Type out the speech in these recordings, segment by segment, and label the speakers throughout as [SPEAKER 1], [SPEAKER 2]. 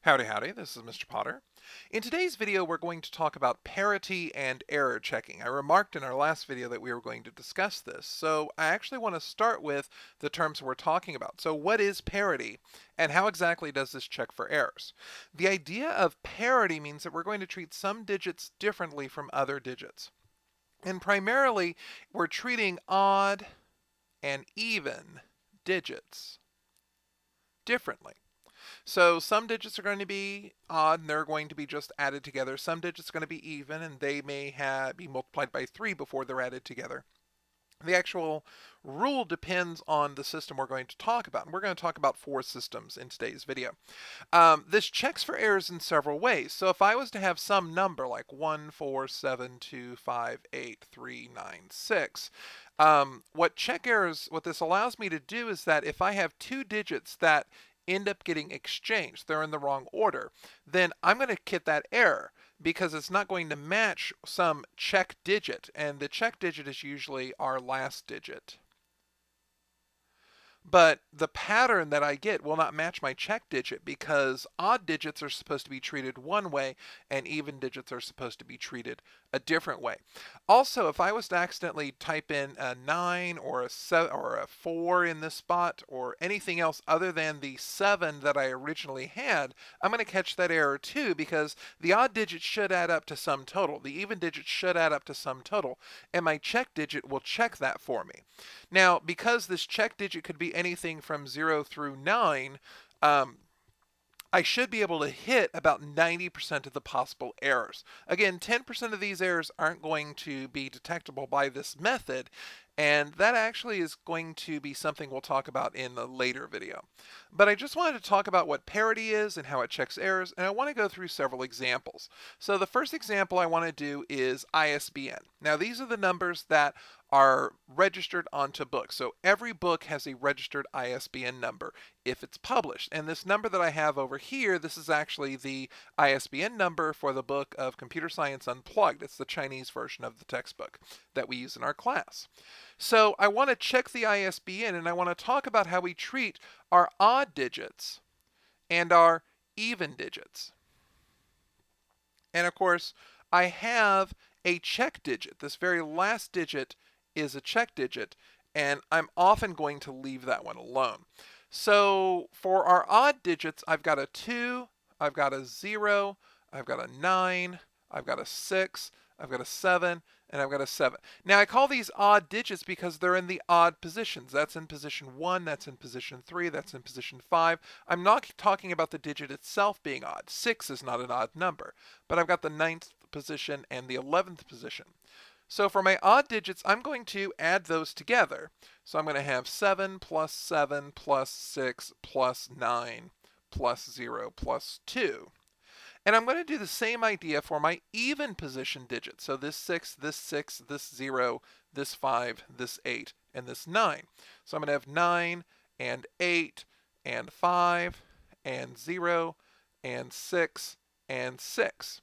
[SPEAKER 1] Howdy howdy, this is Mr. Potter. In today's video we're going to talk about parity and error checking. I remarked in our last video that we were going to discuss this, so I actually want to start with the terms we're talking about. So what is parity, and how exactly does this check for errors? The idea of parity means that we're going to treat some digits differently from other digits. And primarily we're treating odd and even digits differently. So some digits are going to be odd and they're going to be just added together. Some digits are going to be even and they may be multiplied by 3 before they're added together. The actual rule depends on the system we're going to talk about. And we're going to talk about 4 systems in today's video. This checks for errors in several ways. So if I was to have some number like 1, 4, 7, 2, 5, 8, 3, 9, 6, what this allows me to do is that if I have 2 digits that end up getting exchanged, they're in the wrong order, then I'm going to get that error because it's not going to match some check digit, and the check digit is usually our last digit. But the pattern that I get will not match my check digit because odd digits are supposed to be treated one way and even digits are supposed to be treated a different way. Also, if I was to accidentally type in a 9 or a 7 or a 4 in this spot or anything else other than the 7 that I originally had, I'm going to catch that error too because the odd digit should add up to some total. The even digit should add up to some total, and my check digit will check that for me. Now, because this check digit could be anything from 0 through 9, I should be able to hit about 90% of the possible errors. Again, 10% of these errors aren't going to be detectable by this method, and that actually is going to be something we'll talk about in a later video. But I just wanted to talk about what parity is and how it checks errors, and I want to go through several examples. So the first example I want to do is ISBN. Now these are the numbers that are registered onto books. So every book has a registered ISBN number if it's published. And this number that I have over here, this is actually the ISBN number for the book of Computer Science Unplugged. It's the Chinese version of the textbook that we use in our class. So I want to check the ISBN and I want to talk about how we treat our odd digits and our even digits. And of course, I have a check digit. This very last digit is a check digit, and I'm often going to leave that one alone. So for our odd digits, I've got a 2, I've got a 0, I've got a 9, I've got a 6, I've got a 7, and I've got a 7. Now I call these odd digits because they're in the odd positions. That's in position 1, that's in position 3, that's in position 5. I'm not talking about the digit itself being odd. 6 is not an odd number, but I've got the 9th position and the 11th position. So for my odd digits, I'm going to add those together. So I'm going to have 7 plus 7 plus 6 plus 9 plus 0 plus 2. And I'm going to do the same idea for my even position digits. So this 6, this 6, this 0, this 5, this 8, and this 9. So I'm going to have 9 and 8 and 5 and 0 and 6 and 6.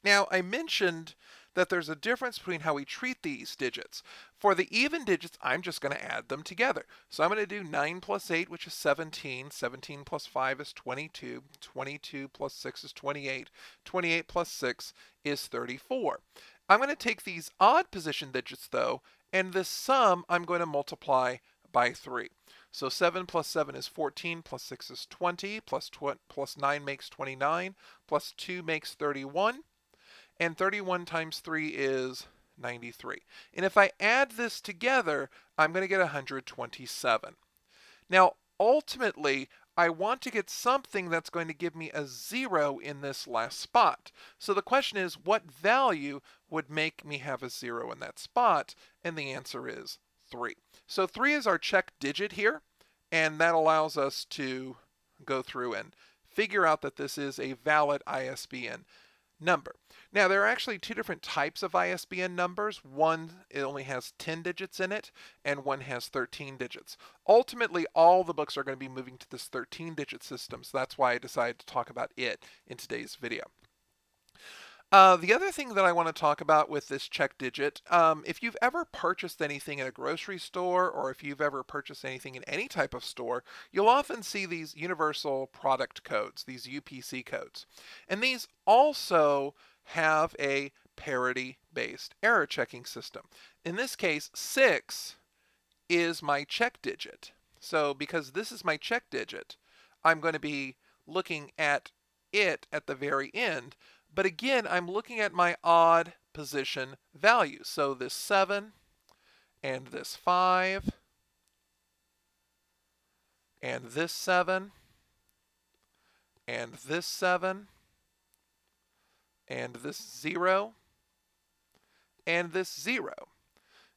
[SPEAKER 1] Now I mentioned that there's a difference between how we treat these digits. For the even digits, I'm just going to add them together. So I'm going to do 9 plus 8, which is 17. 17 plus 5 is 22. 22 plus 6 is 28. 28 plus 6 is 34. I'm going to take these odd position digits, though, and this sum I'm going to multiply by 3. So 7 plus 7 is 14, plus 6 is 20, plus 9 makes 29, plus 2 makes 31. And 31 times 3 is 93. And if I add this together, I'm going to get 127. Now, ultimately, I want to get something that's going to give me a 0 in this last spot. So the question is, what value would make me have a 0 in that spot? And the answer is 3. So 3 is our check digit here, and that allows us to go through and figure out that this is a valid ISBN number. Now, there are actually 2 different types of ISBN numbers. One, it only has 10 digits in it, and one has 13 digits. Ultimately, all the books are going to be moving to this 13-digit system, so that's why I decided to talk about it in today's video. The other thing that I want to talk about with this check digit, if you've ever purchased anything in a grocery store or if you've ever purchased anything in any type of store, you'll often see these universal product codes, these UPC codes. And these also have a parity-based error checking system. In this case, 6 is my check digit. So because this is my check digit, I'm going to be looking at it at the very end. But again, I'm looking at my odd position values. So this 7 and this 5 and this 7 and this 7 and this 0 and this 0.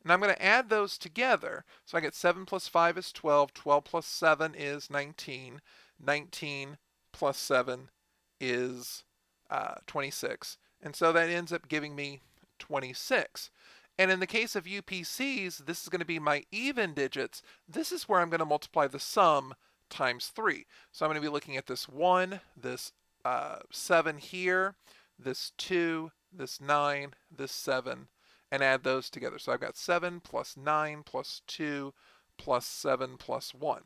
[SPEAKER 1] And I'm going to add those together. So I get 7 plus 5 is 12. 12 plus 7 is 19. 19 plus 7 is 26. And so that ends up giving me 26. And in the case of UPCs, this is going to be my even digits. This is where I'm going to multiply the sum times 3. So I'm going to be looking at this 1, this 7 here, this 2, this 9, this 7, and add those together. So I've got 7 plus 9 plus 2 plus 7 plus 1.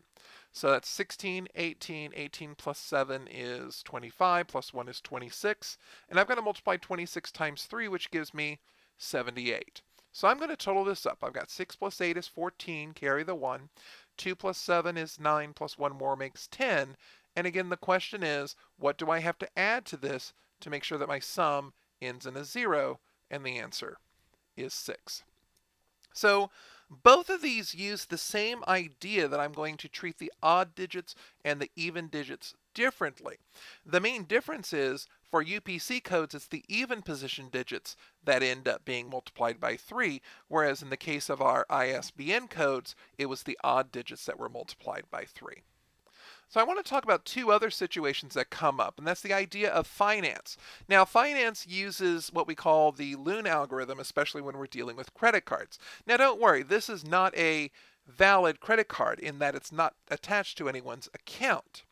[SPEAKER 1] So that's 16, 18, 18 plus 7 is 25, plus 1 is 26. And I've got to multiply 26 times 3, which gives me 78. So I'm going to total this up. I've got 6 plus 8 is 14, carry the 1. 2 plus 7 is 9, plus 1 more makes 10. And again, the question is, what do I have to add to this to make sure that my sum ends in a 0? And the answer is 6. So both of these use the same idea that I'm going to treat the odd digits and the even digits differently. The main difference is for UPC codes, it's the even position digits that end up being multiplied by 3, whereas in the case of our ISBN codes, it was the odd digits that were multiplied by 3. So I want to talk about two other situations that come up, and that's the idea of finance. Now, finance uses what we call the Luhn algorithm, especially when we're dealing with credit cards. Now, don't worry, this is not a valid credit card in that it's not attached to anyone's account.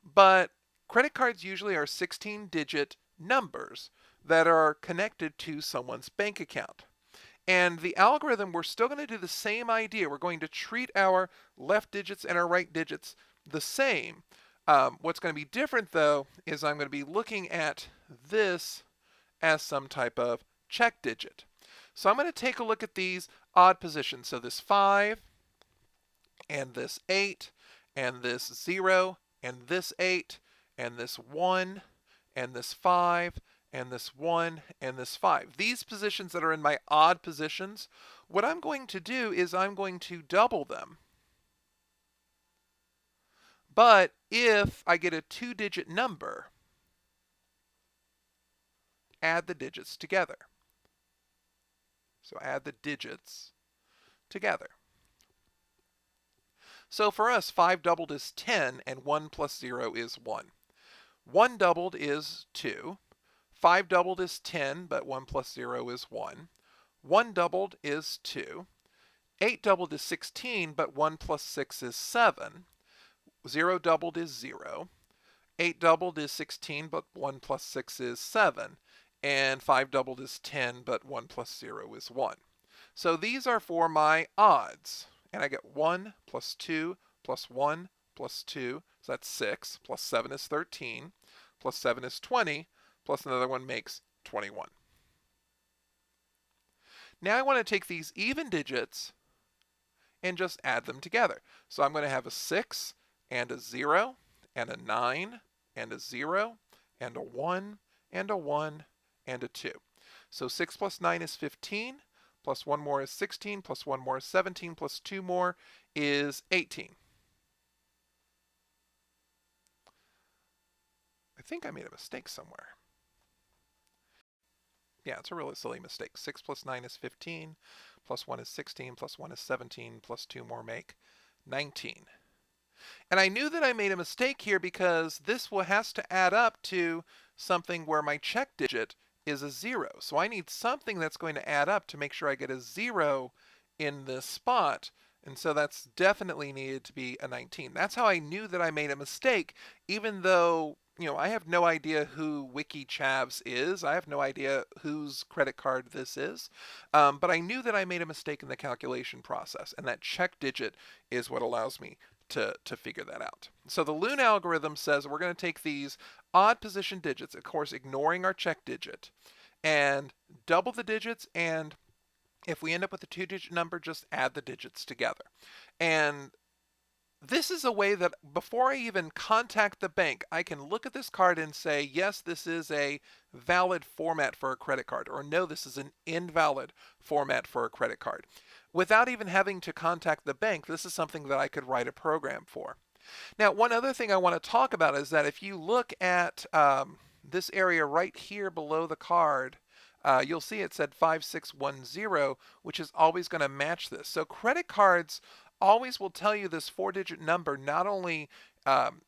[SPEAKER 1] But credit cards usually are 16-digit numbers that are connected to someone's bank account. And the algorithm, we're still going to do the same idea. We're going to treat our left digits and our right digits the same. What's going to be different, though, is I'm going to be looking at this as some type of check digit. So I'm going to take a look at these odd positions. So this 5, and this 8, and this 0, and this 8, and this 1, and this 5, and this 1, and this 5. These positions that are in my odd positions, what I'm going to do is I'm going to double them. But if I get a 2-digit number, add the digits together. So add the digits together. So for us, 5 doubled is 10, and 1 plus 0 is 1. 1 doubled is 2. 5 doubled is 10, but 1 plus 0 is 1. 1 doubled is 2. 8 doubled is 16, but 1 plus 6 is 7. 0 doubled is 0. 8 doubled is 16, but 1 plus 6 is 7. And 5 doubled is 10, but 1 plus 0 is 1. So these are for my odds. And I get 1 plus 2 plus 1 plus 2. So that's 6. Plus 7 is 13. Plus 7 is 20. Plus another one makes 21. Now I want to take these even digits and just add them together. So I'm going to have a 6 and a 0 and a 9 and a 0 and a 1 and a 1 and a 2. So 6 plus 9 is 15, plus 1 more is 16, plus 1 more is 17, plus 2 more is 18. I think I made a mistake somewhere. Yeah, it's a really silly mistake. 6 plus 9 is 15, plus 1 is 16, plus 1 is 17, plus 2 more make 19. And I knew that I made a mistake here because this has to add up to something where my check digit is a 0. So I need something that's going to add up to make sure I get a 0 in this spot. And so that's definitely needed to be a 19. That's how I knew that I made a mistake, even though I have no idea who WikiChavs is. I have no idea whose credit card this is. But I knew that I made a mistake in the calculation process, and that check digit is what allows me to figure that out. So the Luhn algorithm says we're going to take these odd position digits, of course, ignoring our check digit, and double the digits, and if we end up with a two-digit number, just add the digits together. And this is a way that before I even contact the bank, I can look at this card and say, yes, this is a valid format for a credit card, or no, this is an invalid format for a credit card. Without even having to contact the bank, this is something that I could write a program for. Now, one other thing I want to talk about is that if you look at this area right here below the card, you'll see it said 5610, which is always going to match this. So credit cards always will tell you this four-digit number not only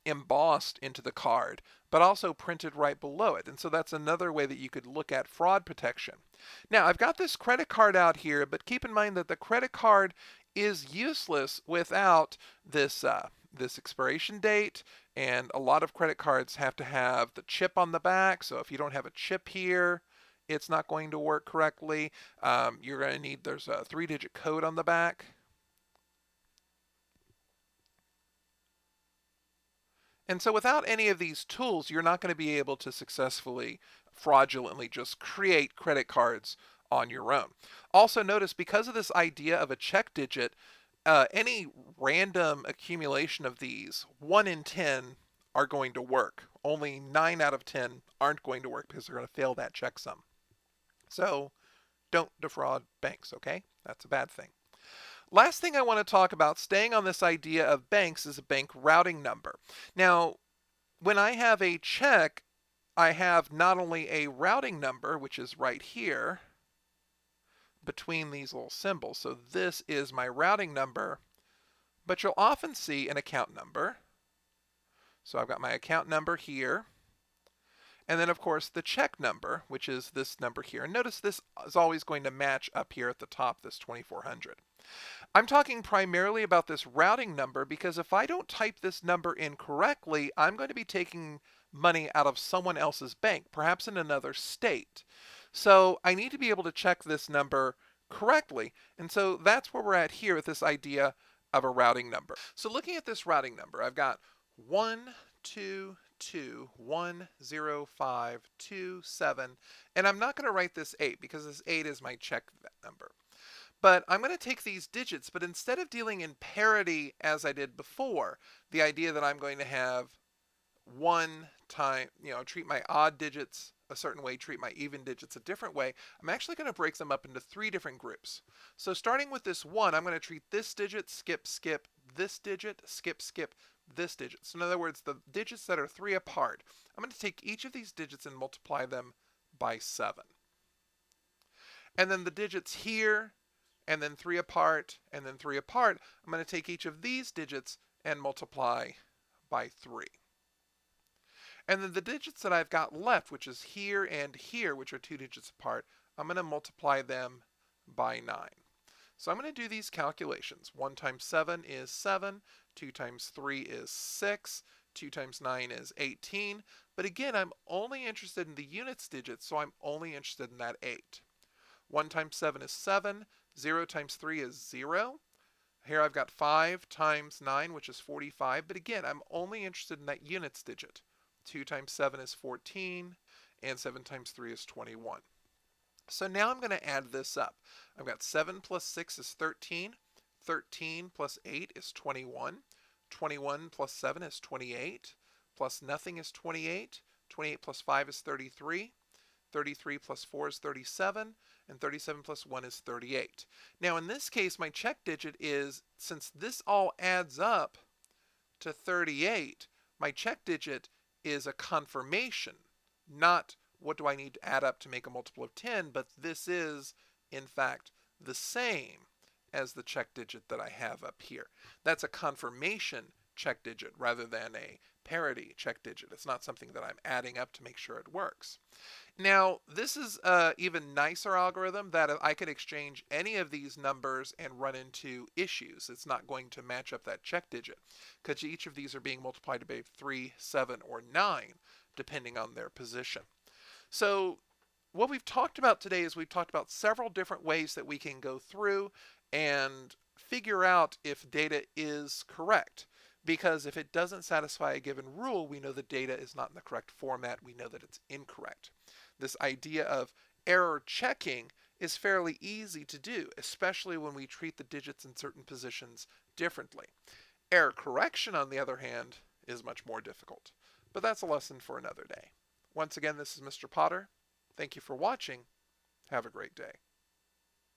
[SPEAKER 1] embossed into the card, but also printed right below it. And so that's another way that you could look at fraud protection. Now, I've got this credit card out here, but keep in mind that the credit card is useless without this expiration date, and a lot of credit cards have to have the chip on the back. So if you don't have a chip here, it's not going to work correctly. You're going to need, there's a 3-digit code on the back. And so without any of these tools, you're not going to be able to successfully, fraudulently just create credit cards on your own. Also notice, because of this idea of a check digit, any random accumulation of these, 1 in 10 are going to work. Only 9 out of 10 aren't going to work because they're going to fail that checksum. So don't defraud banks, okay? That's a bad thing. Last thing I want to talk about, staying on this idea of banks, is a bank routing number. Now, when I have a check, I have not only a routing number, which is right here between these little symbols. So this is my routing number, but you'll often see an account number. So I've got my account number here. And then, of course, the check number, which is this number here. And notice this is always going to match up here at the top, this 2400. I'm talking primarily about this routing number because if I don't type this number in correctly, I'm going to be taking money out of someone else's bank, perhaps in another state. So I need to be able to check this number correctly. And so that's where we're at here with this idea of a routing number. So looking at this routing number, I've got 122105227, and I'm not going to write this 8 because this 8 is my check number. But I'm going to take these digits, but instead of dealing in parity as I did before, the idea that I'm going to have one time, treat my odd digits a certain way, treat my even digits a different way, I'm actually going to break them up into 3 different groups. So starting with this 1, I'm going to treat this digit, skip, skip, this digit, skip, skip, this digit. So in other words, the digits that are 3 apart, I'm going to take each of these digits and multiply them by 7. And then the digits here, and then 3 apart, and then 3 apart, I'm going to take each of these digits and multiply by 3. And then the digits that I've got left, which is here and here, which are 2 digits apart, I'm going to multiply them by 9. So I'm going to do these calculations. 1 times 7 is 7, 2 times 3 is 6, 2 times 9 is 18. But again, I'm only interested in the units digits, so I'm only interested in that 8. 1 times 7 is 7, 0 times 3 is 0. Here I've got 5 times 9, which is 45. But again, I'm only interested in that units digit. 2 times 7 is 14, and 7 times 3 is 21. So now I'm going to add this up. I've got 7 plus 6 is 13. 13 plus 8 is 21. 21 plus 7 is 28. Plus nothing is 28. 28 plus 5 is 33. 33 plus 4 is 37. And 37 plus 1 is 38. Now in this case, my check digit is, since this all adds up to 38, my check digit is a confirmation, not what do I need to add up to make a multiple of 10, but this is, in fact, the same as the check digit that I have up here. That's a confirmation check digit rather than a parity check digit. It's not something that I'm adding up to make sure it works. Now, this is an even nicer algorithm that I could exchange any of these numbers and run into issues. It's not going to match up that check digit because each of these are being multiplied by 3, 7, or 9, depending on their position. So what we've talked about today is we've talked about several different ways that we can go through and figure out if data is correct. Because if it doesn't satisfy a given rule, we know the data is not in the correct format. We know that it's incorrect. This idea of error checking is fairly easy to do, especially when we treat the digits in certain positions differently. Error correction, on the other hand, is much more difficult. But that's a lesson for another day. Once again, this is Mr. Potter. Thank you for watching. Have a great day.